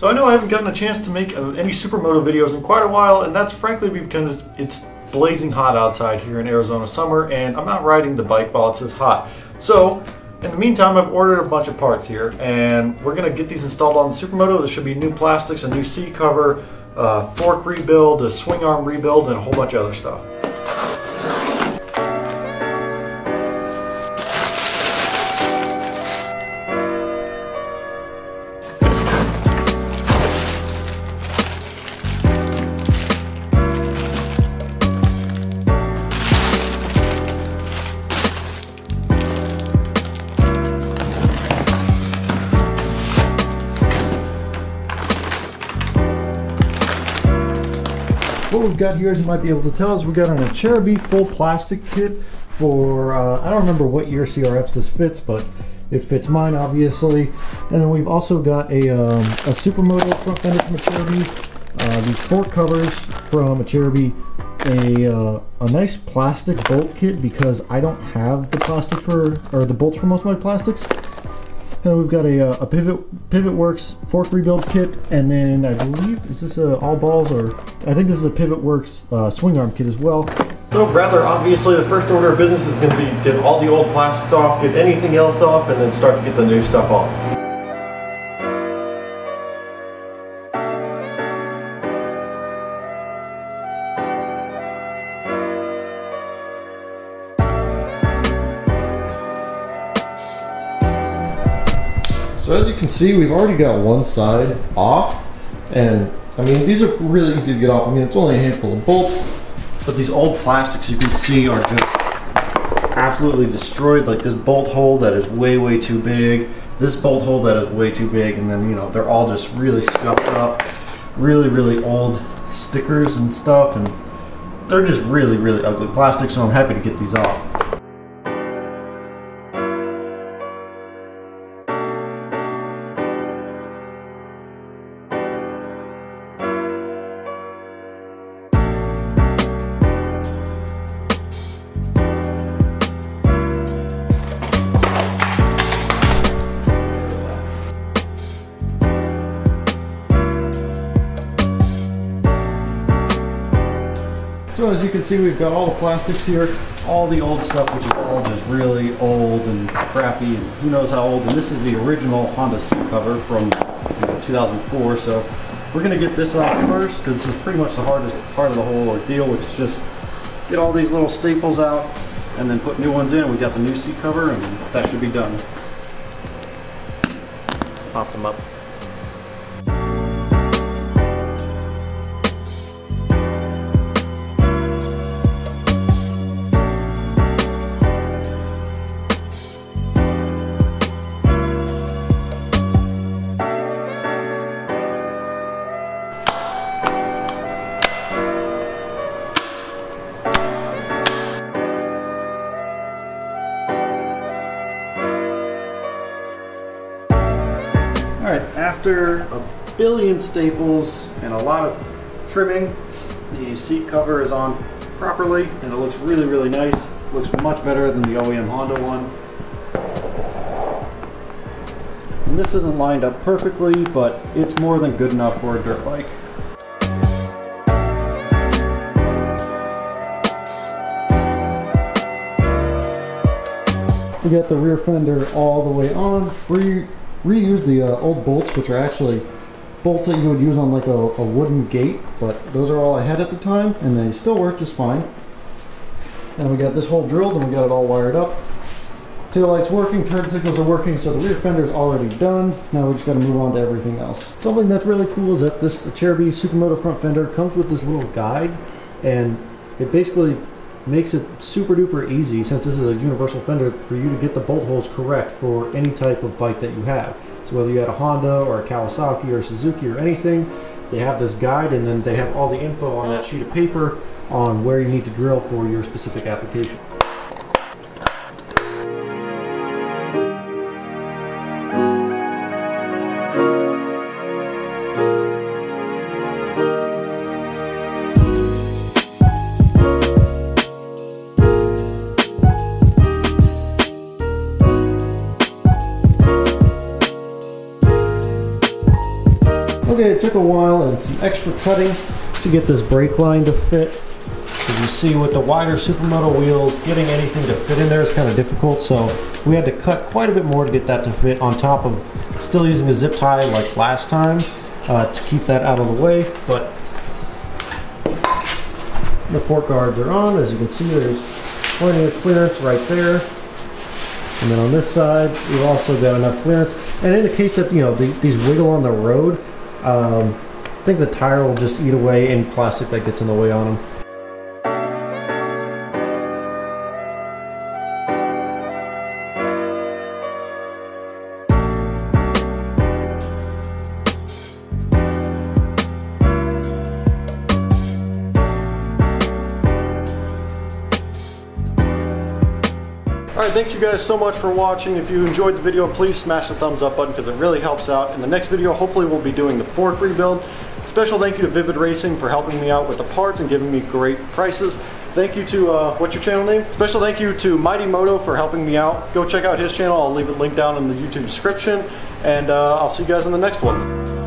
So I know I haven't gotten a chance to make any Supermoto videos in quite a while, and that's frankly because it's blazing hot outside here in Arizona summer, and I'm not riding the bike while it's this hot. So in the meantime, I've ordered a bunch of parts here, and we're going to get these installed on the Supermoto. There should be new plastics, a new seat cover, fork rebuild, a swing arm rebuild, and a whole bunch of other stuff. What we've got here, as you might be able to tell, is we've got an Acrebis full plastic kit for, I don't remember what year CRFs this fits, but it fits mine, obviously. And then we've also got a Supermoto front fender from Acrebis, the fork covers from Acrebis, a nice plastic bolt kit because I don't have the plastic or the bolts for most of my plastics. And we've got a Pivot Works fork rebuild kit, and then I believe, is this all balls, or I think this is a Pivot Works swing arm kit as well. So rather obviously the first order of business is going to be get all the old plastics off, get anything else off, and then start to get the new stuff on. So as you can see, we've already got one side off, and I mean, these are really easy to get off. I mean, it's only a handful of bolts, but these old plastics you can see are just absolutely destroyed. Like this bolt hole that is way too big, this bolt hole that is way too big, and then, you know, they're all just really scuffed up, really old stickers and stuff, and they're just really ugly plastic, so I'm happy to get these off. So as you can see, we've got all the plastics here, all the old stuff, which is all just really old and crappy, and who knows how old. And this is the original Honda seat cover from 2004. So we're going to get this off first, because this is pretty much the hardest part of the whole ordeal, which is just get all these little staples out and then put new ones in. We got the new seat cover, and that should be done. Pop them up. Alright, after a billion staples and a lot of trimming, the seat cover is on properly, and it looks really nice. Looks much better than the OEM Honda one. And this isn't lined up perfectly, but it's more than good enough for a dirt bike. We got the rear fender all the way on. Reuse the old bolts, which are actually bolts that you would use on like a wooden gate, but those are all I had at the time, and they still work just fine. And we got this hole drilled, and we got it all wired up. Tail light's working, turn signals are working, so the rear fender's already done. Now we just got to move on to everything else. Something that's really cool is that this Acrebis Supermoto front fender comes with this little guide, and it basically makes it super duper easy, since this is a universal fender, for you to get the bolt holes correct for any type of bike that you have. So whether you had a Honda or a Kawasaki or a Suzuki or anything, they have this guide, and then they have all the info on that sheet of paper on where you need to drill for your specific application. Okay, it took a while and some extra cutting to get this brake line to fit. As you see, with the wider Supermoto wheels, getting anything to fit in there is kind of difficult, so we had to cut quite a bit more to get that to fit, on top of still using a zip tie like last time to keep that out of the way. But the fork guards are on. As you can see, there's plenty of clearance right there. And then on this side, we've also got enough clearance. And in the case that, you know, these wiggle on the road, I think the tire will just eat away any plastic that gets in the way on them. Alright, thanks you guys so much for watching. If you enjoyed the video, please smash the thumbs up button because it really helps out. In the next video, hopefully we'll be doing the fork rebuild. Special thank you to Vivid Racing for helping me out with the parts and giving me great prices. Thank you to, what's your channel name? Special thank you to Mighty Moto for helping me out. Go check out his channel. I'll leave it linked down in the YouTube description. And I'll see you guys in the next one.